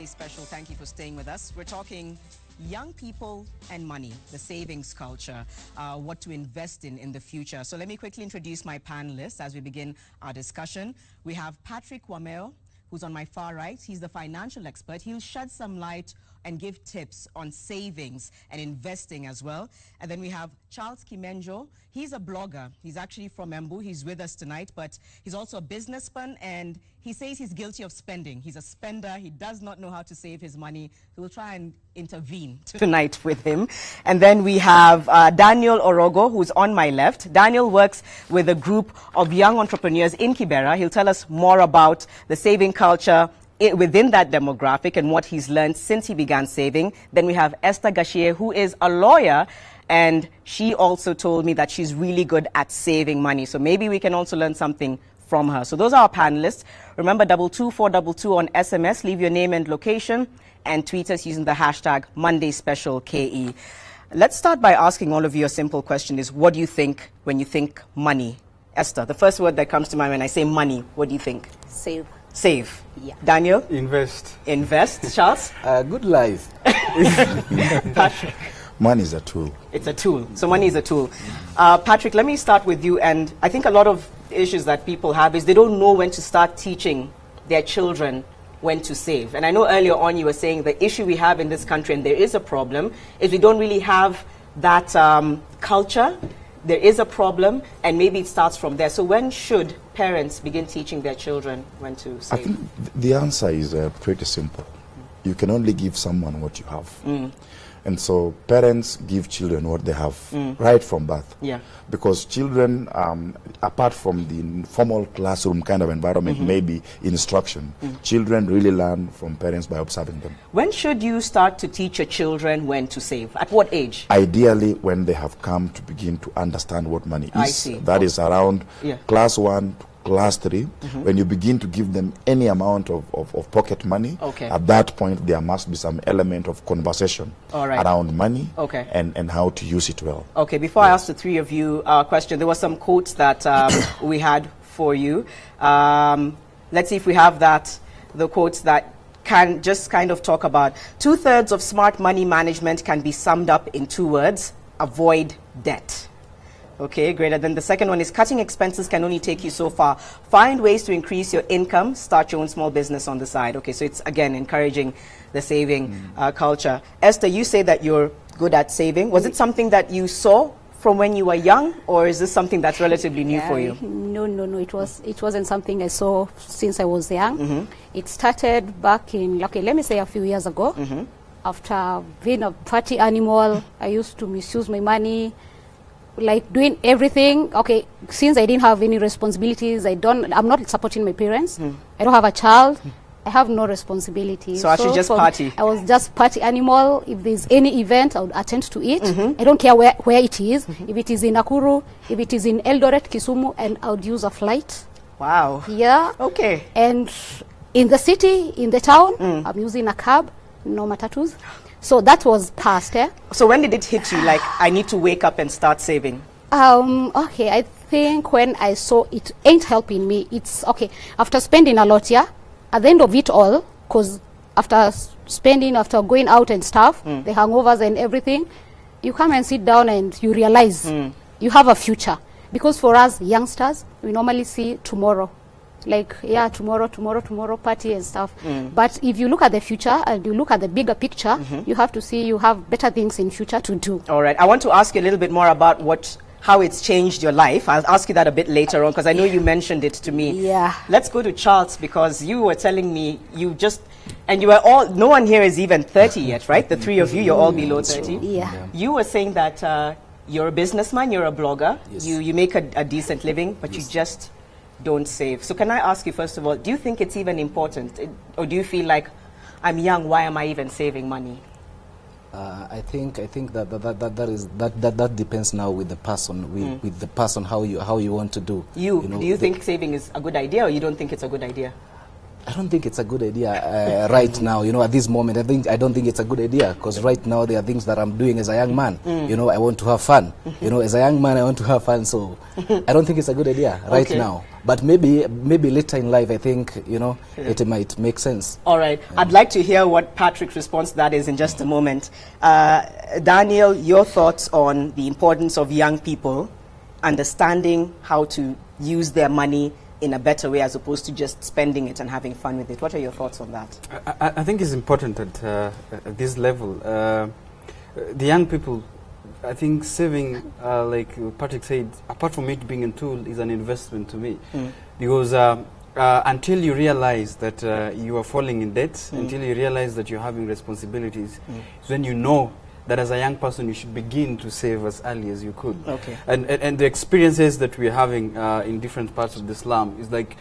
special. Thank you for staying with us. We're talking young people and money, the savings culture, what to invest in the future. So let me quickly introduce my panelists as we begin our discussion. We have Patrick Wameo, who's on my far right. He's the financial expert. He'll shed some light and give tips on savings and investing as well. And then we have Charles Kimenjo. He's a blogger. He's actually from Embu. He's with us tonight, but he's also a businessman, and he says he's guilty of spending. He's a spender. He does not know how to save his money. So we'll try and intervene tonight with him. And then we have Daniel Orogo, who's on my left. Daniel works with a group of young entrepreneurs in Kibera. He'll tell us more about the saving culture within that demographic and what he's learned since he began saving. Then we have Esther Gashie, who is a lawyer, and she also told me that she's really good at saving money. So maybe we can also learn something from her. So those are our panelists. Remember, 22422 on SMS. Leave your name and location and tweet us using the hashtag MondaySpecialKE. Let's start by asking all of you a simple question: is what do you think when you think money? Esther, the first word that comes to mind when I say money, what do you think? Save. Save. Yeah. Daniel? Invest. Invest. Charles? Good life. Patrick? Money is a tool. It's a tool. So money is a tool. Patrick, let me start with you. And I think a lot of issues that people have is they don't know when to start teaching their children when to save. And I know earlier on you were saying the issue we have in this country, and there is a problem, is we don't really have that culture. There is a problem, and maybe it starts from there. So when should parents begin teaching their children when to save? I think the answer is pretty simple. You can only give someone what you have. And so parents give children what they have right from birth. Yeah. Because children, apart from the formal classroom kind of environment, maybe instruction, children really learn from parents by observing them. When should you start to teach your children when to save? At what age? Ideally, when they have come to begin to understand what money is. I see. That is around class 1 to class 3. When you begin to give them any amount of pocket money, at that point there must be some element of conversation around money and how to use it well. Okay, before I ask the three of you a question, there were some quotes that we had for you. Let's see if we have the quotes that can just kind of talk about 2/3 of smart money management can be summed up in 2 words: avoid debt. Okay, great. And then the second one is cutting expenses can only take you so far. Find ways to increase your income. Start your own small business on the side. Okay, so it's, again, encouraging the saving culture. Esther, you say that you're good at saving. Was it something that you saw from when you were young, or is this something that's relatively new for you? No. It wasn't something I saw since I was young. It started back in, let me say a few years ago. After being a party animal, I used to misuse my money, like doing everything. Okay, since I didn't have any responsibilities, I'm not supporting my parents. I don't have a child. I have no responsibility. So I should just party. I was just party animal. If there's any event, I would attend to it. I don't care where it is. If it is in Nakuru, if it is in Eldoret, Kisumu, and I would use a flight. Wow. Yeah. Okay. And in the city, in the town, I'm using a cab, no matatus. So that was past. So when did it hit you, like, I need to wake up and start saving? Okay, I think when I saw it ain't helping me, it's okay. After spending a lot, at the end of it all, because after spending, after going out and stuff, the hangovers and everything, you come and sit down and you realize you have a future. Because for us youngsters, we normally see tomorrow. Like, tomorrow, party and stuff. But if you look at the future and you look at the bigger picture, you have to see you have better things in future to do. All right. I want to ask you a little bit more about how it's changed your life. I'll ask you that a bit later on, because I know you mentioned it to me. Yeah. Let's go to Charles, because you were telling me and you were all, no one here is even 30 yet, right? The three of you, you're all below 30. Yeah. You were saying that you're a businessman, you're a blogger. Yes. You make a decent living, but you just don't save. So can I ask you, first of all, do you think it's even important? Or do you feel like, I'm young, why am I even saving money? I think that depends now with the person, with the person how you want to do. Do you think saving is a good idea, or you don't think it's a good idea? I don't think it's a good idea right now. At this moment, I don't think it's a good idea, because right now there are things that I'm doing as a young man. I want to have fun. As a young man, I want to have fun. So I don't think it's a good idea right now. But maybe later in life, I think, it might make sense. All right. I'd like to hear what Patrick's response to that is in just a moment. Daniel, your thoughts on the importance of young people understanding how to use their money in a better way as opposed to just spending it and having fun with it. What are your thoughts on that? I think it's important at this level. The young people, I think saving, like Patrick said, apart from it being a tool, is an investment to me. Because until you realize that you are falling in debt, until you realize that you're having responsibilities, it's when you know that as a young person you should begin to save as early as you could. Okay. And the experiences that we're having in different parts of the slum is like,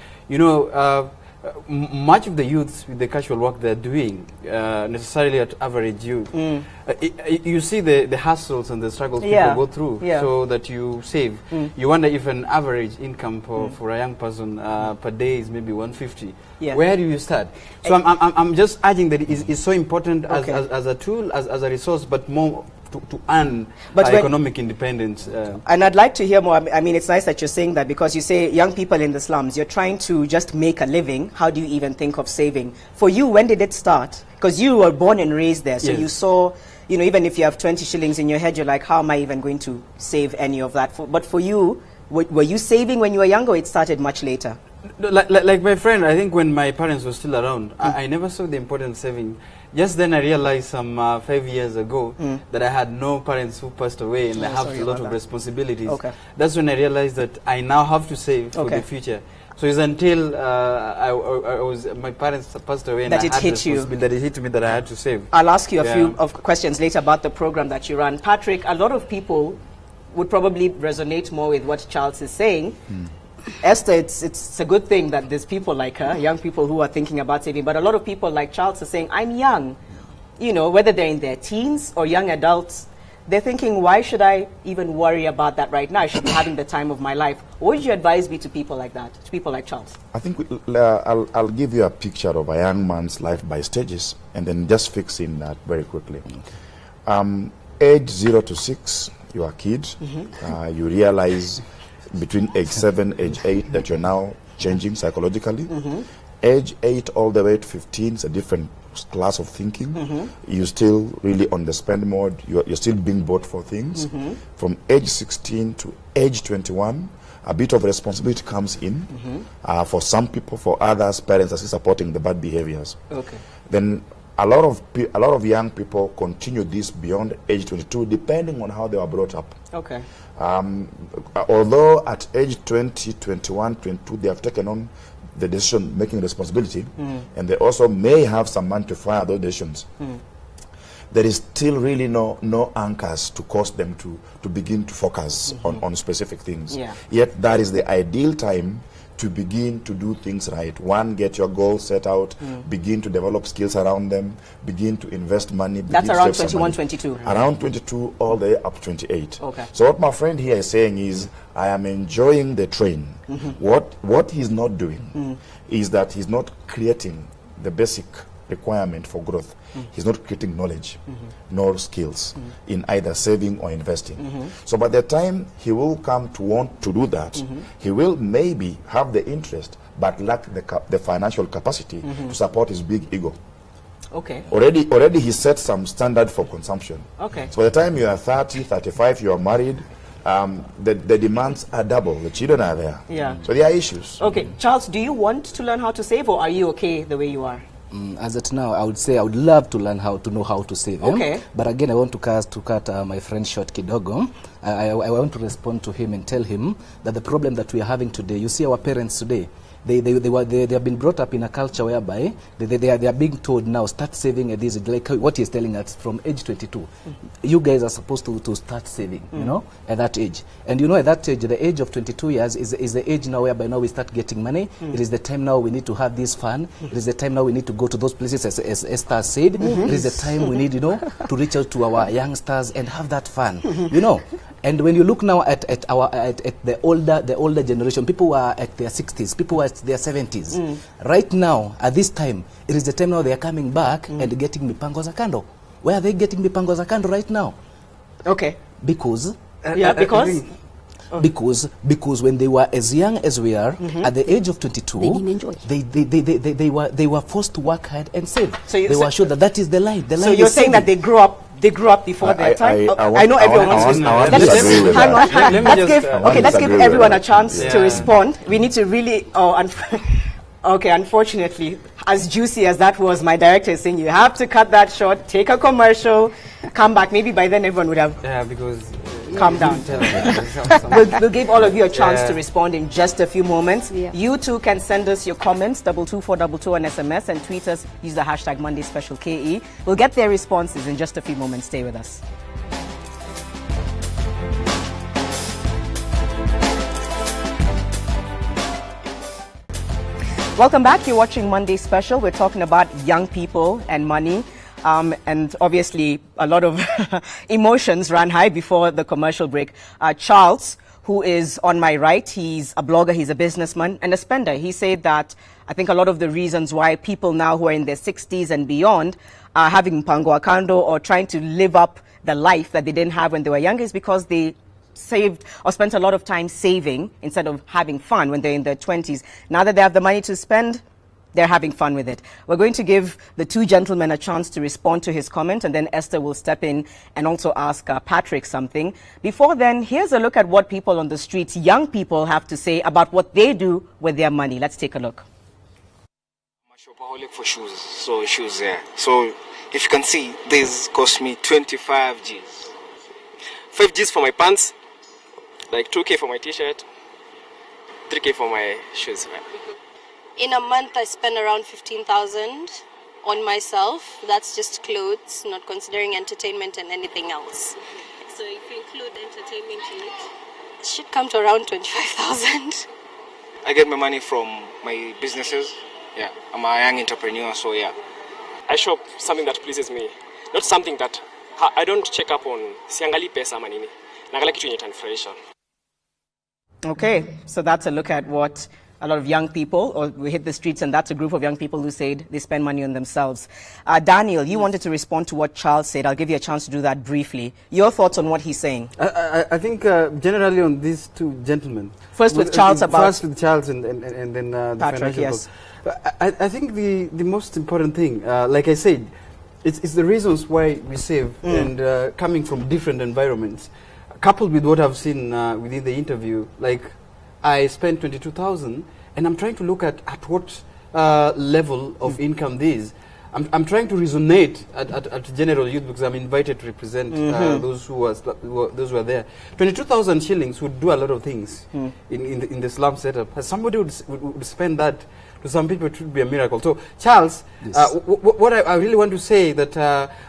much of the youths with the casual work they're doing, necessarily at average youth, you see the hassles and the struggles people go through so that you save. You wonder if an average income for a young person per day is maybe 150. Where do you start? So I'm just urging that it's so important as a tool, as a resource, but more to earn economic independence. And I'd like to hear more. I mean, it's nice that you're saying that, because you say young people in the slums, you're trying to just make a living. How do you even think of saving? For you, when did it start? Because you were born and raised there, so you saw, even if you have 20 shillings in your head, you're like, how am I even going to save any of that? But for you, were you saving when you were younger, or it started much later? Like my friend, I think when my parents were still around, I never saw the importance of saving. Just then I realized some 5 years ago that I had no parents who passed away, and I have a lot of responsibilities. That's when I realized that I now have to save for the future. So it's until my parents passed away and that I it had hit you. That it hit me that I had to save. I'll ask you a few of questions later about the program that you run. Patrick, a lot of people would probably resonate more with what Charles is saying. Esther, it's a good thing that there's people like her, young people who are thinking about saving, but a lot of people like Charles are saying, I'm young. Whether they're in their teens or young adults, they're thinking, why should I even worry about that right now? I should be having the time of my life. What would you advise me to people like that, to people like Charles? I think I'll give you a picture of a young man's life by stages, and then just fixing that very quickly. Age 0 to 6, you're a kid. You realize between age 7, age 8 that you're now changing psychologically. Age 8 all the way to 15 is a different class of thinking. You're still really on the spend mode. You're still being bought for things. From age 16 to age 21, a bit of responsibility comes in. For some people, for others, parents are still supporting the bad behaviors. Then a lot of young people continue this beyond age 22, depending on how they were brought up. Although at age 20, 21, 22, they have taken on the decision-making responsibility, and they also may have some money to fire those decisions. There is still really no anchors to cause them to begin to focus on specific things. Yet that is the ideal time to begin to do things right. One, get your goals set out, begin to develop skills around them, begin to invest money. That's around 21, 22. Around 22 all the way up to 28. So what my friend here is saying is, I am enjoying the train. What he's not doing is that he's not creating the basic requirement for growth. He's not creating knowledge nor skills in either saving or investing. So by the time he will come to want to do that, he will maybe have the interest but lack the financial capacity to support his big ego. Already he set some standard for consumption. So by the time you are 30, 35, you are married, the demands are double. The children are there. So there are issues. Charles, do you want to learn how to save, or are you okay the way you are? As at now, I would say I would love to learn how to know how to save. But again, I want to cut my friend short kidogo. I want to respond to him and tell him that the problem that we are having today, you see our parents today, they have been brought up in a culture whereby they are being told now, start saving at this, like what he's telling us, from age 22. You guys are supposed to start saving, at that age. And at that age, the age of 22 years is the age now whereby now we start getting money. It is the time now we need to have this fun. It is the time now we need to go to those places, as Esther said. It is the time we need, to reach out to our youngsters and have that fun, And when you look now at the older generation, people who are at their 60s, people who are at their 70s. Right now, at this time, it is the time now they are coming back and getting mipango za kando. Where are they getting mipango za kando right now? Because? Because? Because when they were as young as we are, at the age of 22, they didn't enjoy. They were forced to work hard and save. So they were sure that is the line. The line. So you're saying that they grew up before their time? I know everyone wants to disagree with that. Let's give everyone a chance to respond. We need to really, okay, unfortunately, as juicy as that was, my director is saying you have to cut that short, take a commercial, come back. Maybe by then everyone would have calmed down. We'll give all of you a chance to respond in just a few moments. Yeah. You too can send us your comments, 22422 on SMS, and tweet us, use the hashtag Monday Special KE. We'll get their responses in just a few moments. Stay with us. Welcome back. You're watching Monday Special. We're talking about young people and money. And obviously, a lot of emotions ran high before the commercial break. Charles, who is on my right, he's a blogger, he's a businessman and a spender. He said that I think a lot of the reasons why people now who are in their 60s and beyond are having mpango akando or trying to live up the life that they didn't have when they were younger is because they saved or spent a lot of time saving instead of having fun when they're in their 20s. Now that they have the money to spend, they're having fun with it. We're going to give the two gentlemen a chance to respond to his comment, and then Esther will step in and also ask Patrick something. Before then, here's a look at what people on the streets, young people, have to say about what they do with their money. Let's take a look. I'm a shopaholic for shoes, so shoes there. So if you can see, this cost me 25 Gs. 5 Gs for my pants, like 2K for my t-shirt, 3K for my shoes. In a month, I spend around 15,000 on myself. That's just clothes, not considering entertainment and anything else. So if you include entertainment in it should come to around 25,000. I get my money from my businesses. Yeah, I'm a young entrepreneur, so yeah. I shop something that pleases me, not something that I don't check up on. Siangali pesa manini. Naangalia kitu yenye itanifurahisha. Okay, so that's a look at what a lot of young people, or we hit the streets, and that's a group of young people who said they spend money on themselves. Daniel, you wanted to respond to what Charles said. I'll give you a chance to do that briefly. Your thoughts on what he's saying? I think generally on these two gentlemen. First with Charles First with Charles and then the Patrick, financial yes. I think the most important thing, like I said, it's the reasons why we save and coming from different environments. Coupled with what I've seen within the interview, like I spent 22,000 and I'm trying to look at what level of income this. I'm trying to resonate at General Youth because I'm invited to represent those who are there. 22,000 shillings would do a lot of things in the slum setup. As somebody would spend that, to some people it would be a miracle. So Charles, yes. What I really want to say that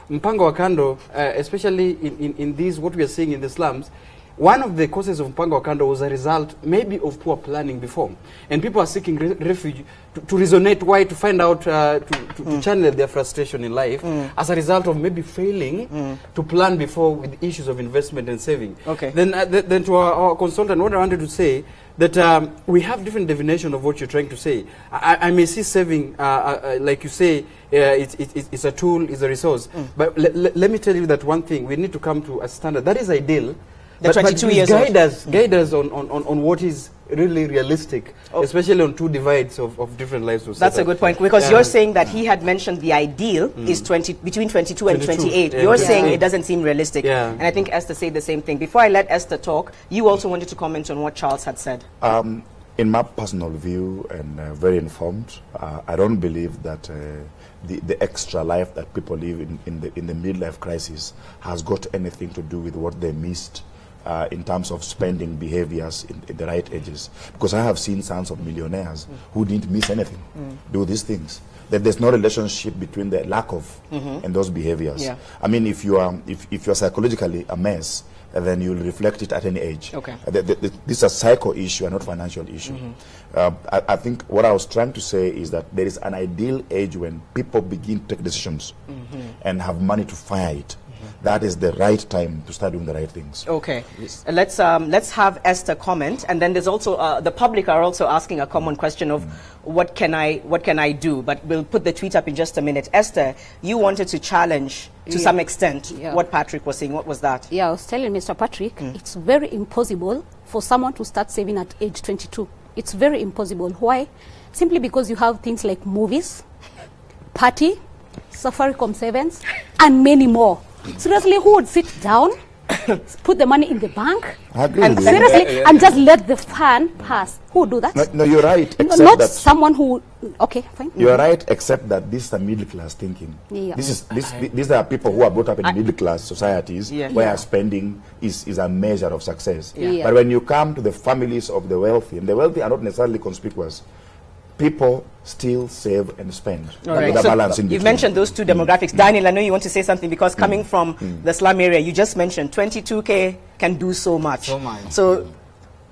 mpango wakando, especially in these what we are seeing in the slums, one of the causes of mpango wakando was a result maybe of poor planning before, and people are seeking refuge to resonate why, to find out to channel their frustration in life as a result of maybe failing to plan before with issues of investment and saving. Okay. Then to our consultant, what I wanted to say that we have different definition of what you're trying to say. I may see saving, like you say, it's a tool, it's a resource. But let me tell you that one thing, we need to come to a standard that is ideal. The 22 years guide us on what is really realistic, especially on two divides of different lives. That's a good point, because you're saying that he had mentioned the ideal is between 22 and 28. You're saying it doesn't seem realistic. And I think Esther said the same thing. Before I let Esther talk, you also wanted to comment on what Charles had said. In my personal view, and very informed, I don't believe that the extra life that people live in the midlife crisis has got anything to do with what they missed in terms of spending behaviors in the right ages. Because I have seen sons of millionaires who didn't miss anything, do these things. That there's no relationship between the lack of and those behaviors. Yeah. I mean, if you're psychologically a mess, then you'll reflect it at any age. Okay. This is a psycho issue and not financial issue. I think what I was trying to say is that there is an ideal age when people begin to take decisions and have money to fire it. that is the right time to start doing the right things. Okay. Yes. Let's have Esther comment, and then there's also the public are also asking a common question of what can I do? But we'll put the tweet up in just a minute. Esther, you wanted to challenge to some extent what Patrick was saying. What was that? Yeah, I was telling Mr. Patrick, it's very impossible for someone to start saving at age 22. It's very impossible. Why? Simply because you have things like movies, party, Safaricom savings, and many more. Seriously, who would sit down, put the money in the bank, and seriously, and just let the fun pass? Who would do that? No, you're right. Not someone who. Okay, fine. You're right, except that this is a middle class thinking. Yeah. These are people who are brought up in middle class societies where spending is a measure of success. But when you come to the families of the wealthy, and the wealthy are not necessarily conspicuous, people still save and spend. Right. So you've mentioned those two demographics. Daniel, I know you want to say something because coming from the slum area, you just mentioned 22K can do so much. So,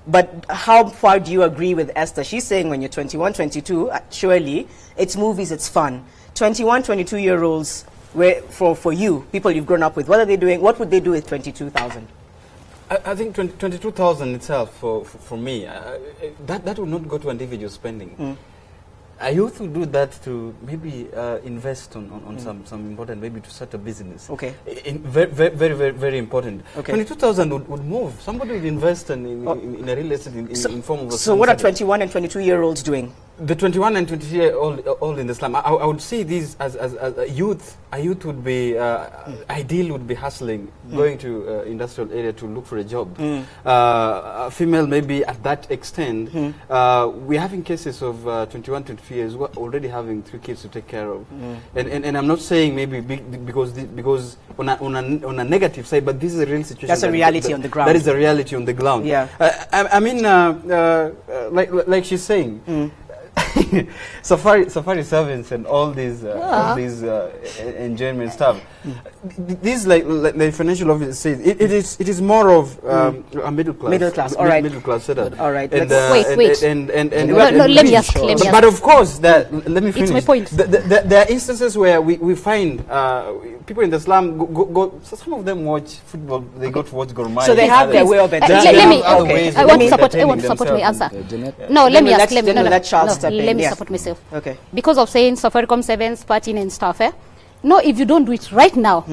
but how far do you agree with Esther? She's saying when you're 21, 22, surely it's movies, it's fun. 21, 22-year-olds, for you, people you've grown up with, what are they doing? What would they do with 22,000? I think 22,000 itself, for me, that would not go to individual spending. A youth would do that to maybe invest on some important, maybe to start a business. Okay. Very important. Okay. 22,000 would move. Somebody would invest in a real estate in form of a. So what are 21 and 22-year-olds doing? The 21 and 22-year-old in the slum. I would see these as a youth. A youth would be ideal. Would be hustling, going to industrial area to look for a job. A female maybe at that extent. We're having cases of 21, 22 years who are already having 3 kids to take care of. And I'm not saying maybe because on a negative side, but this is a real situation. That's a reality on the ground. That is a reality on the ground. Yeah. I mean, like she's saying. Safari servants and all these enjoyment stuff. This like the financial officer says, it is more of a middle class. All right. Middle class setup. All right. Wait. Let me ask. But of course, let me finish. It's my point. There are instances where we find people in the slum go. So some of them watch football. They go to watch gourmet. So they have their way of it. I want to support my answer. No, let me ask. Let me support myself. Okay. Because of saying Safaricom sevens, partying and stuff. No, if you don't do it right now,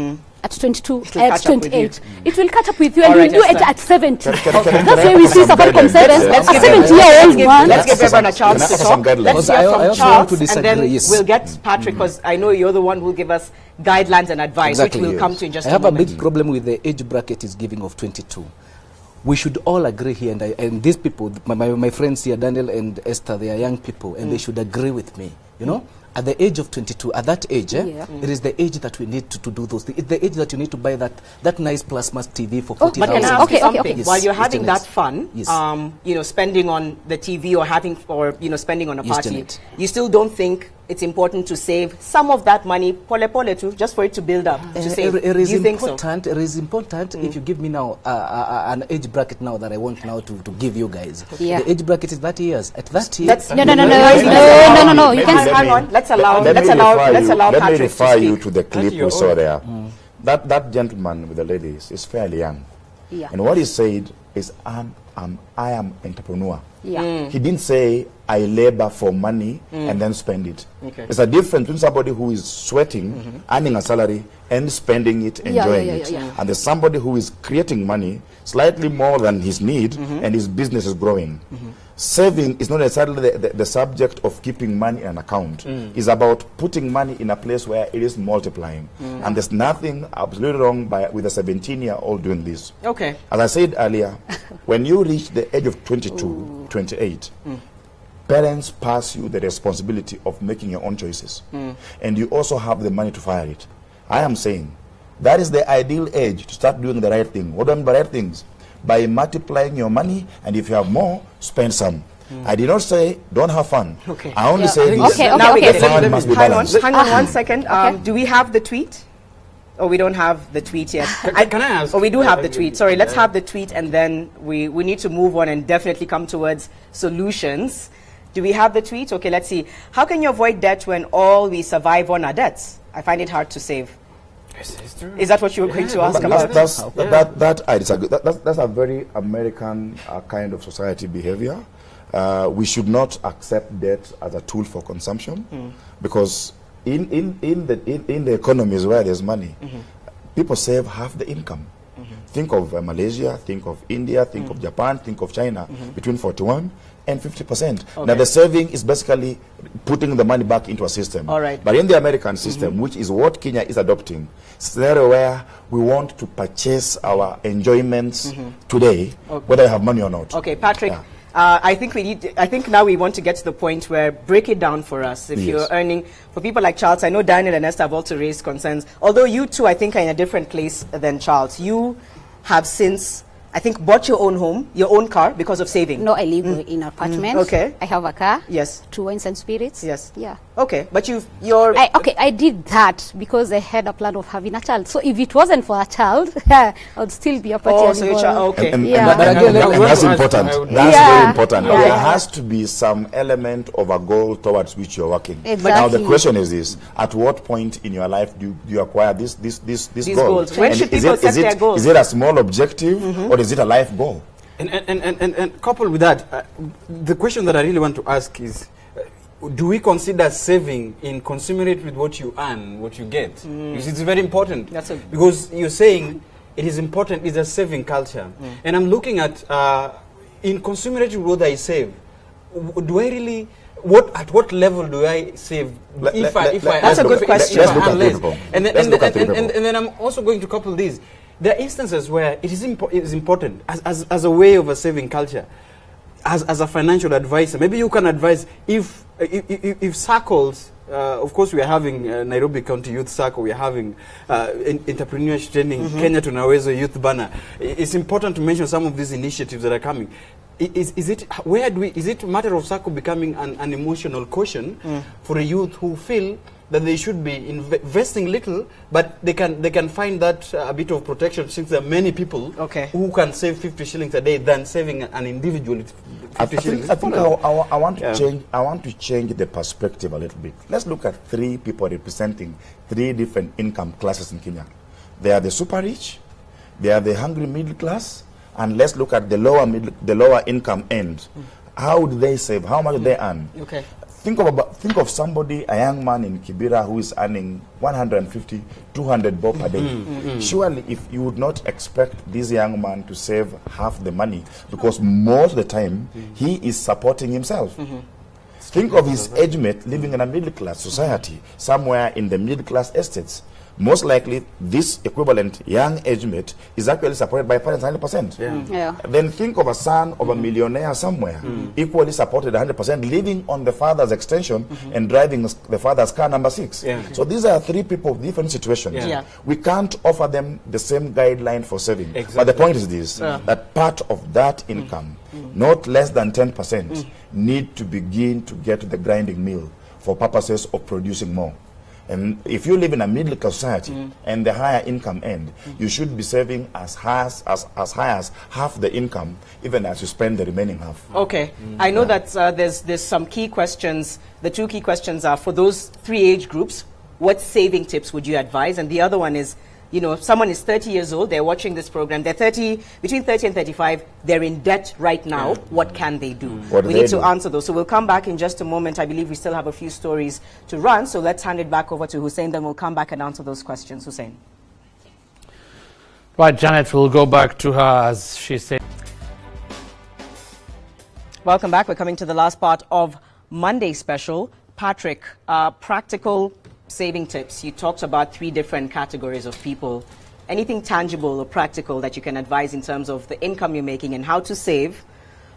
at 22, at 28, it will catch up with you, and you do it at 70. That's why we see Safaricom sevens. A 70-year-old one. Let's give everyone a chance to talk. Let's hear from Charles, and then we'll get Patrick, because I know you're the one who will give us guidelines and advice, which we'll come to in just a moment. I have a big problem with the age bracket is giving of 22. We should all agree here, and these people, my friends here, Daniel and Esther, they are young people, and they should agree with me, you know? At the age of 22, at that age, it is the age that we need to do those things. It's the age that you need to buy that nice plasma TV for 40,000. But can I ask you something? Yes. While you're having that fun, spending on the TV or spending on a party, you still don't think it's important to save some of that money, pole too, just for it to build up, to save. It is important. It is important if you give me now an age bracket now that I want now to give you guys. The age bracket is 30 years. At that age, no. You can hang on. Let's allow Patrick to refer you to the clip we saw there. That gentleman with the ladies is fairly young, and what he said is, I am entrepreneur. He didn't say I labor for money and then spend it. There's a difference between somebody who is sweating, earning a salary, and spending it, enjoying it. And there's somebody who is creating money slightly more than his need, and his business is growing. Saving is not necessarily the subject of keeping money in an account. It's about putting money in a place where it is multiplying. And there's nothing absolutely wrong with a 17-year-old doing this. Okay. As I said earlier, when you reach the age of 22, 28, parents pass you the responsibility of making your own choices. And you also have the money to fire it. I am saying that is the ideal age to start doing the right thing. What do I mean by right things? By multiplying your money, and if you have more, spend some. I did not say don't have fun. I only say this. Now the fun must be balanced. Hang on 1 second. Do we have the tweet? Oh, we don't have the tweet yet. Can I ask? Oh, we do have the tweet. Sorry, let's have the tweet, and then we need to move on and definitely come towards solutions. Do we have the tweet? Okay, let's see. How can you avoid debt when all we survive on are debts? I find it hard to save. Is that what you were going to ask about? That I disagree. That's a very American kind of society behavior. We should not accept debt as a tool for consumption, because in the economies where there's money, people save half the income. Think of Malaysia, think of India, think of Japan, think of China, between 41 and 50%. Okay. Now the saving is basically putting the money back into a system. All right. But in the American system, which is what Kenya is adopting, scenario where we want to purchase our enjoyments today, whether I have money or not. Okay, Patrick. Yeah. I think now we want to get to the point where break it down for us. If you're earning, for people like Charles, I know Daniel and Esther have also raised concerns. Although you two, I think, are in a different place than Charles. You have since, I think, bought your own home, your own car, because of saving. No, I live in an apartment. Okay. I have a car. Yes. 2 wines and spirits. Yes. Yeah. Okay, but I did that because I had a plan of having a child. So if it wasn't for a child, I would still be a party animal. So your child, okay. And that's important. That's very important. Yeah. There has to be some element of a goal towards which you're working. Exactly. Now the question is this: at what point in your life do you acquire these goals? When should people set their goals? Is it a small objective or is it a life goal? And coupled with that, the question that I really want to ask is, do we consider saving in commensurate with what you earn, what you get? It's very important. Because you're saying it is important, it's a saving culture. And I'm looking at, in commensurate with what I save, do I really, at what level do I save? That's a good question. Let's look at people. And then I'm also going to couple these. There are instances where it is important as a way of a saving culture. As a financial advisor, maybe you can advise if circles, of course we are having Nairobi County Youth Circle, we are having entrepreneurship training, Kenya Tunaweza Youth Banner. It's important to mention some of these initiatives that are coming. Is it a matter of circle becoming an emotional caution for a youth who feel that they should be investing little, but they can find that a bit of protection, since there are many people who can save 50 shillings a day than saving an individual 50 shillings. I think I want to change. I want to change the perspective a little bit. Let's look at 3 people representing 3 different income classes in Kenya. They are the super rich, they are the hungry middle class, and let's look at the lower income end. How do they save? How much do they earn? Okay. Think of somebody, a young man in Kibera who is earning 150, 200 bob per day. Surely, if you would not expect this young man to save half the money, because most of the time he is supporting himself. Think of his age mate living in a middle class society, somewhere in the middle class estates. Most likely, this equivalent young age mate is actually supported by parents 100%. Then think of a son of a millionaire somewhere, equally supported 100%, living on the father's extension and driving the father's car number 6. So these are 3 people of different situations. We can't offer them the same guideline for saving. But the point is this, that part of that income, not less than 10%, need to begin to get to the grinding mill for purposes of producing more. And if you live in a middle class society and the higher income end, you should be saving as high as half the income, even as you spend the remaining half. Okay. I know that there's some key questions. The 2 key questions are, for those 3 age groups, what saving tips would you advise? And the other one is, you know, someone is 30 years old, they're watching this program, they're between 30 and 35, they're in debt right now. What can they do? We need to answer those. So we'll come back in just a moment. I believe we still have a few stories to run, so let's hand it back over to Hussein, then we'll come back and answer those questions. Hussein. Right, Janet, we'll go back to her as she said. Welcome back. We're coming to the last part of Monday Special. Patrick, practical saving tips. You talked about 3 different categories of people. Anything tangible or practical that you can advise in terms of the income you're making and how to save,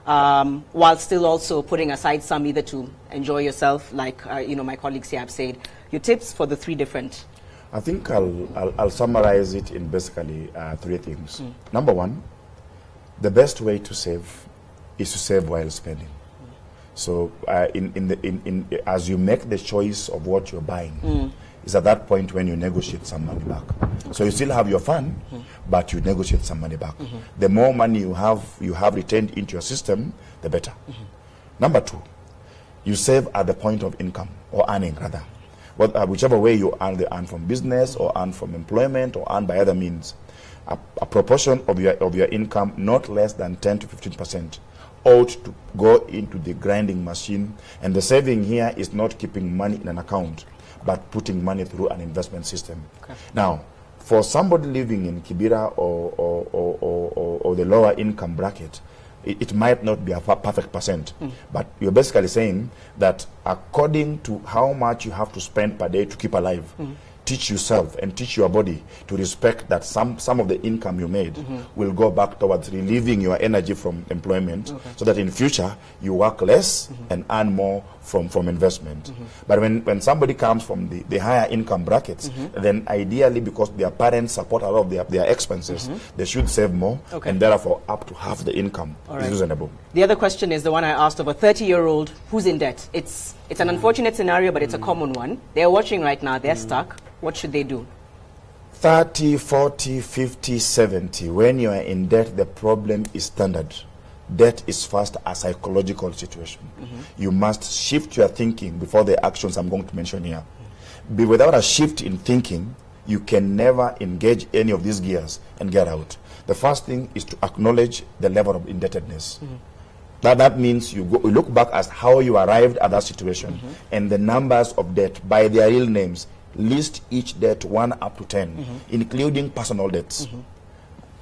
while still also putting aside some either to enjoy yourself, like my colleagues here have said. Your tips for the 3 different. I think I'll summarize it in basically 3 things. Number 1, the best way to save is to save while spending. So as you make the choice of what you're buying, it's at that point when you negotiate some money back. So you still have your fund, but you negotiate some money back. The more money you have retained into your system, the better. Number 2, you save at the point of income, or earning rather. whichever way you earn, they earn from business or earn from employment or earn by other means. A proportion of your income, not less than 10 to 15%, ought to go into the grinding machine. And the saving here is not keeping money in an account, but putting money through an investment system. Okay. Now, for somebody living in Kibera or the lower income bracket, it might not be a perfect percent, but you're basically saying that according to how much you have to spend per day to keep alive, teach yourself and teach your body to respect that some of the income you made will go back towards relieving your energy from employment, so that in future you work less and earn more from investment. But when somebody comes from the higher income brackets, then ideally, because their parents support a lot of their expenses, they should save more, and therefore up to half the income is reasonable. The other question is the one I asked of a 30-year-old who's in debt. It's an unfortunate scenario, but it's a common one. They're watching right now. They're stuck. What should they do? 30, 40, 50, 70. When you are in debt, the problem is standard. Debt is first a psychological situation. You must shift your thinking before the actions I'm going to mention here. Without a shift in thinking, you can never engage any of these gears and get out. The first thing is to acknowledge the level of indebtedness. That means you look back at how you arrived at that situation, and the numbers of debt by their real names. List each debt 1 up to 10, including personal debts.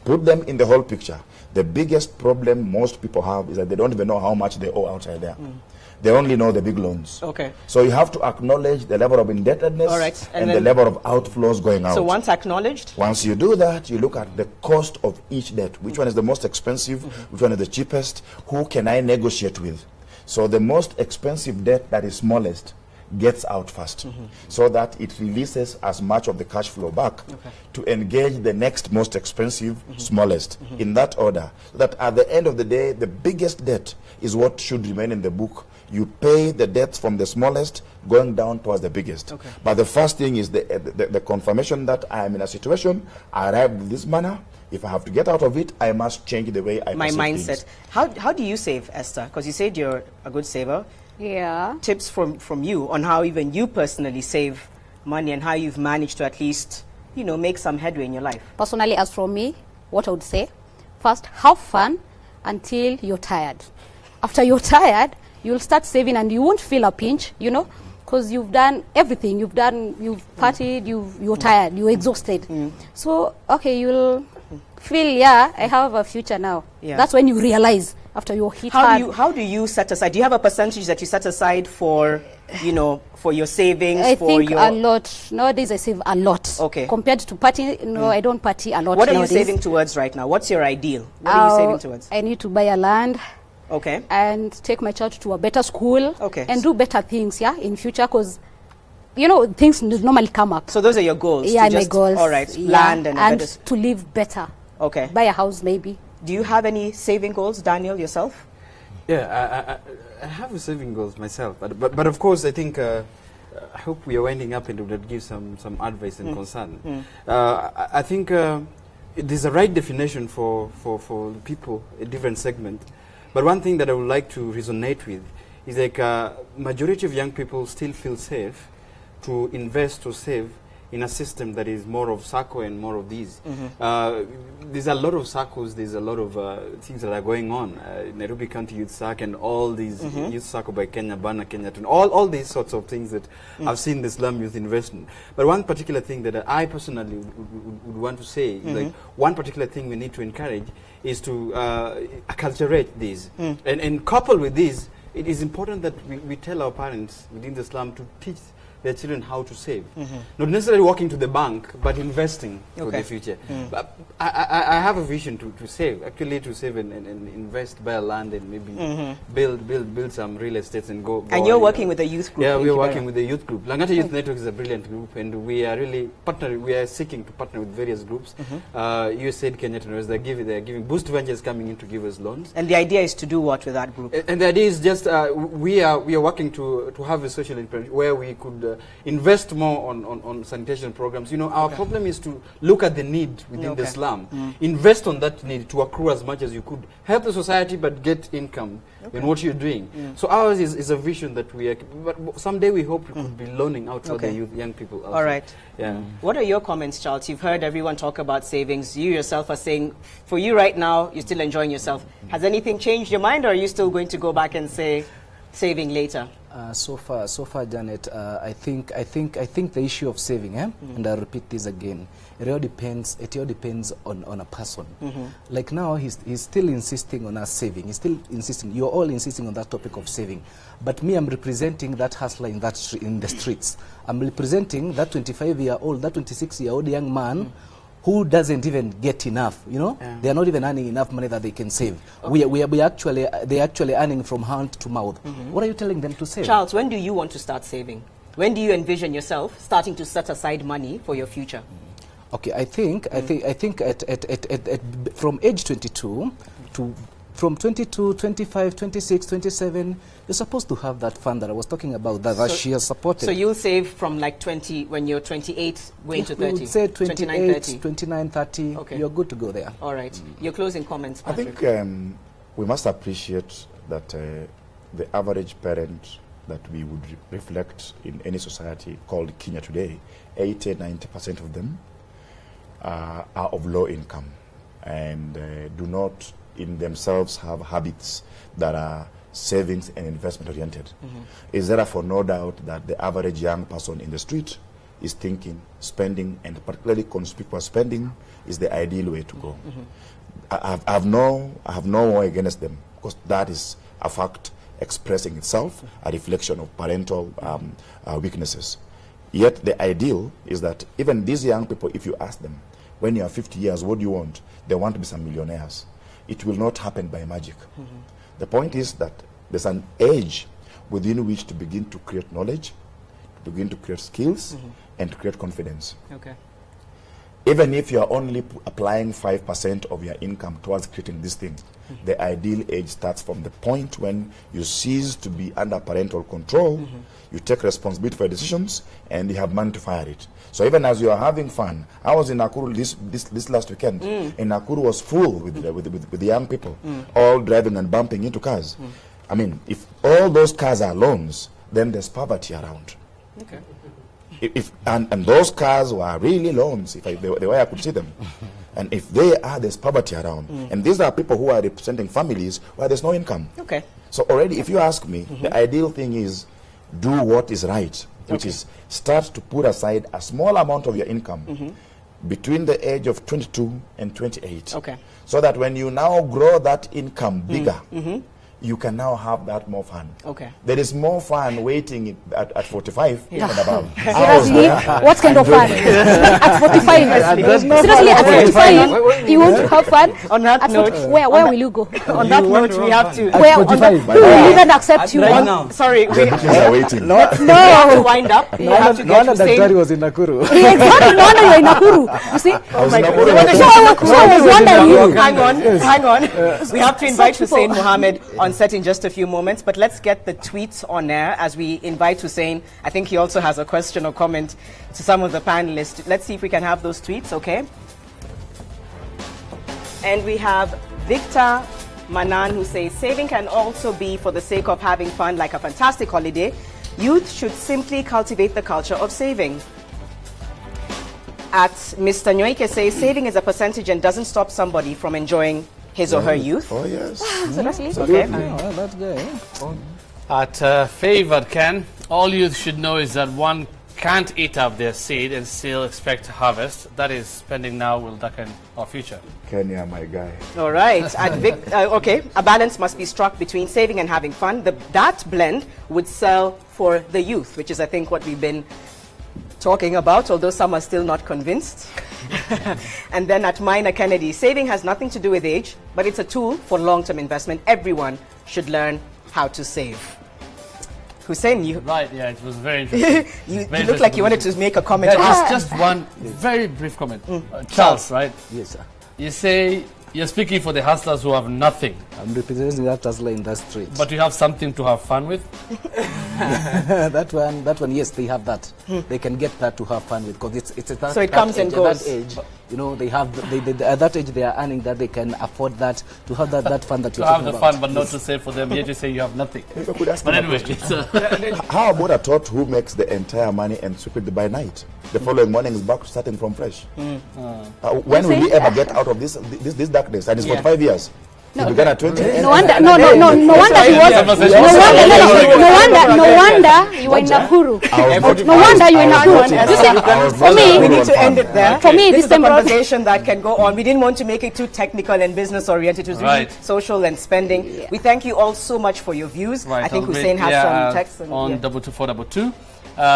Put them in the whole picture. The biggest problem most people have is that they don't even know how much they owe outside there. They only know the big loans. Okay. So you have to acknowledge the level of indebtedness and the level of outflows going out. So once acknowledged? Once you do that, you look at the cost of each debt. Which one is the most expensive? Which one is the cheapest? Who can I negotiate with? So the most expensive debt that is smallest gets out first, so that it releases as much of the cash flow back to engage the next most expensive, smallest, in that order. So that at the end of the day, the biggest debt is what should remain in the book. You pay the debts from the smallest going down towards the biggest. But the first thing is the confirmation that I am in a situation, I arrived in this manner. If I have to get out of it, I must change the way I perceive mindset. things. How do you save, Esther? Because you said you're a good saver. Yeah. Tips from you on how even you personally save money and how you've managed to at least, make some headway in your life. Personally, as for me, what I would say, first, have fun until you're tired. After you're tired, you'll start saving and you won't feel a pinch, because you've done everything. You've partied, you're tired, you're exhausted. So, okay, you'll feel, I have a future now. That's when you realize after you hit hard. How do you set aside? Do you have a percentage that you set aside for, for your savings? I think a lot. Nowadays I save a lot. Okay. Compared to party, I don't party a lot. What are you saving towards right now? What's your ideal? What are you saving towards? I need to buy a land. Okay. And take my child to a better school. Okay. And do better things, in future, because things normally come up. So those are your goals? Yeah, my goals. All right. Land and to live better. Okay. Buy a house, maybe. Do you have any saving goals, Daniel, yourself? Yeah, I have a saving goals myself, but of course I think I hope we are winding up and would give some advice and concern. I think there's a right definition for people, a different segment. But one thing that I would like to resonate with is like majority of young people still feel safe to invest or save in a system that is more of SACCO and more of these. There's a lot of SACCOs, there's a lot of things that are going on. Nairobi County Youth SACC and all these Youth SACCO by Kenya, Bana, Kenya, all these sorts of things that I've seen the slum youth investment. But one particular thing that I personally would want to say, is like one particular thing we need to encourage is to acculturate these. And coupled with this, it is important that we tell our parents within the slum to teach their children how to save. Not necessarily walking to the bank, but investing for the future. But I have a vision to save, actually to save and invest, buy land and maybe build some real estates and go. And you're working with a youth group? Yeah, we're working with a youth group. Langata Youth Network is a brilliant group, and we are really seeking to partner with various groups. USAID Kenya, they're giving Boost Ventures coming in to give us loans. And the idea is to do what with that group? And the idea is just we are working to have a social entrepreneur where we could invest more on sanitation programs. You know, our problem is to look at the need within the slum, invest on that need to accrue as much as you could, help the society but get income in what you're doing. So ours is a vision that we are, but someday we hope we could be loaning out to other young people also. All right. Yeah. What are your comments, Charles? You've heard everyone talk about savings. You yourself are saying, for you right now, you're still enjoying yourself. Has anything changed your mind, or are you still going to go back and say saving later? So far, Janet, I think the issue of saving, and I'll repeat this again. It all depends on a person. Like now, he's still insisting on us saving. He's still insisting. You're all insisting on that topic of saving. But me, I'm representing that hustler in the streets. I'm representing that 25-year-old, that 26-year-old young man who doesn't even get enough, you know? They are not even earning enough money that they can save. They're actually earning from hand to mouth. What are you telling them to save? Charles, when do you want to start saving? When do you envision yourself starting to set aside money for your future? Okay, I think from age 22 to from 22, 25, 26, 27, you're supposed to have that fund that I was talking about that she has supported. So you'll save from like 20, when you're 28, going to 30? We would say 28, 29, 30, you're good to go there. All right. Your closing comments, Patrick? I think we must appreciate that the average parent that we would reflect in any society called Kenya today, 80-90% of them are of low income and do not in themselves have habits that are savings and investment oriented. Is therefore no doubt that the average young person in the street is thinking spending, and particularly conspicuous spending, is the ideal way to go. I have no war against them, because that is a fact expressing itself, a reflection of parental weaknesses. Yet the ideal is that even these young people, if you ask them, when you are 50 years, what do you want? They want to be some millionaires. It will not happen by magic. The point is that there's an age within which to begin to create knowledge, to begin to create skills, and to create confidence. Even if you are only applying 5% of your income towards creating this thing, the ideal age starts from the point when you cease to be under parental control, you take responsibility for your decisions, and you have money to fire it. So even as you are having fun, I was in Nakuru this last weekend, and Nakuru was full with the young people, all driving and bumping into cars. I mean, if all those cars are loans, then there's poverty around. And those cars were really loans, if the way I could see them. And if they are, there's poverty around. And these are people who are representing families where there's no income. So already, if you ask me, the ideal thing is do what is right, which is start to put aside a small amount of your income between the age of 22 and 28. So that when you now grow that income bigger, you can now have that more fun. There is more fun waiting at 45 and above. Seriously? What kind of fun? At 45? Seriously, at 45, you want to have fun? On that note, where will you go? On that note, we have to... Where? Who will even accept you? Sorry, we are waiting. No, we have to wind up. We have to get to say... was in Nakuru. Exactly, no wonder you're in Nakuru. You see? I was in Nakuru. So I was wondering. Hang on. We have to invite Hussein Mohammed on set in just a few moments, but let's get the tweets on air as we invite Hussein. I think he also has a question or comment to some of the panelists. Let's see if we can have those tweets, okay? And we have Victor Manan, who says, saving can also be for the sake of having fun, like a fantastic holiday. Youth should simply cultivate the culture of saving. At Mr. Nyoike says, saving is a percentage and doesn't stop somebody from enjoying his or her youth. Oh, yes. Okay. Oh, that's good. At Favored Ken, all youth should know is that one can't eat up their seed and still expect to harvest. That is, spending now will darken our future. Kenya, my guy. All right. At Vic, okay, a balance must be struck between saving and having fun. That blend would sell for the youth, which is, I think, what we've been talking about, although some are still not convinced. And then at Minor Kennedy, saving has nothing to do with age, but it's a tool for long-term investment. Everyone should learn how to save. Hussein, you... Right, yeah, it was very interesting. you look like you wanted to make a comment. Just one very brief comment. Charles, right? Yes, sir. You say You're speaking for the hustlers who have nothing. I'm representing that hustler industry. But you have something to have fun with? that one, yes, they have that. They can get that to have fun with, because it's at that, so it comes and goes. At that age, you know, they have at that age they are earning that they can afford that to have that fun that you're talking about. To have the fun, but not to save for them. Yet you say you have nothing. But anyway, how about a tot who makes the entire money and sweep it by night? The following morning is back starting from fresh. When will we ever get out of this darkness? And it's 45 years. No, began at 20. No wonder he was. No wonder you were in Nakuru. No wonder you were in Nakuru. For me, we need to end it there. For me, this is a conversation that can go on. We didn't want to make it too technical and business oriented. It was really social and spending. Yeah. We thank you all so much for your views. I think Hussein has some text on 22422.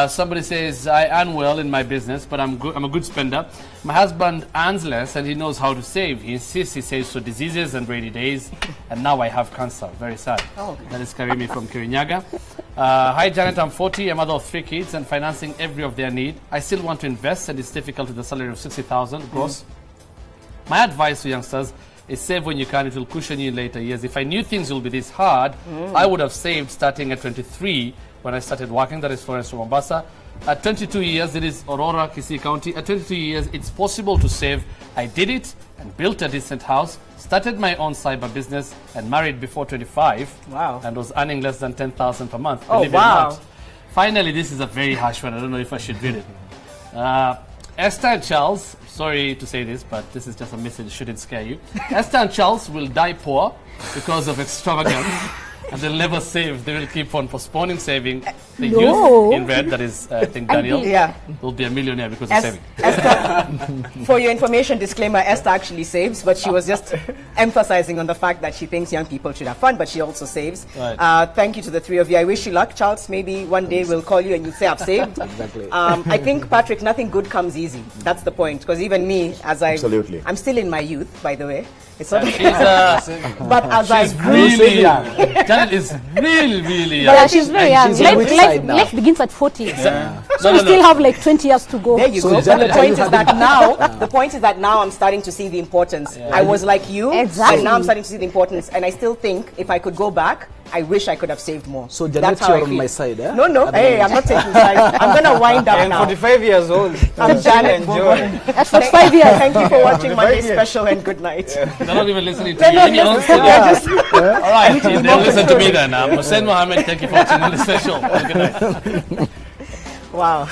Somebody says, I earn well in my business, but I'm a good spender. My husband earns less and he knows how to save. He insists he saves for diseases and rainy days. And now I have cancer. Very sad. Oh, okay. That is Karimi from Kirinyaga. Hi, Janet. I'm 40, a mother of 3 kids and financing every of their need. I still want to invest and it's difficult with a salary of 60,000 gross. My advice to youngsters is save when you can. It will cushion you in later years. If I knew things will be this hard, I would have saved starting at 23 when I started working. That is Florence from Mombasa. At 22 years, it is Aurora, Kisii County. At 22 years, it's possible to save. I did it and built a decent house, started my own cyber business, and married before 25. Wow. And was earning less than 10,000 per month. Oh, wow. Finally, this is a very harsh one. I don't know if I should read it. Esther and Charles, sorry to say this, but this is just a message, it shouldn't scare you. Esther and Charles will die poor because of extravagance. And they'll never save. They will keep on postponing saving. The youth in red, that is, I think, Daniel, will be a millionaire because of saving. Esther, for your information disclaimer, Esther actually saves, but she was just emphasizing on the fact that she thinks young people should have fun, but she also saves. Right. Thank you to the 3 of you. I wish you luck. Charles, maybe one day we'll call you and you'll say, I've saved. Exactly. I think, Patrick, nothing good comes easy. That's the point. Because even me, Absolutely. I'm still in my youth, by the way. It's not but as I grew, really young. Janet is really, really young. Yeah, she's very young. Life begins at 40. Yeah. So we still have like 20 years to go. There you go. Janet, the point is that now I'm starting to see the importance. Yeah. I was like you, and now I'm starting to see the importance. And I still think if I could go back, I wish I could have saved more. So Janet, you're on my side, eh? No. Hey, I'm not taking sides. I'm going to wind up now. I'm 45 years old. I'm Janet. At 45 years. Thank you for watching Monday Special and good night. They're not even listening to you. All right, they'll listen to me then. Hussein Mohammed, thank you for watching Monday Special. Good night. Wow.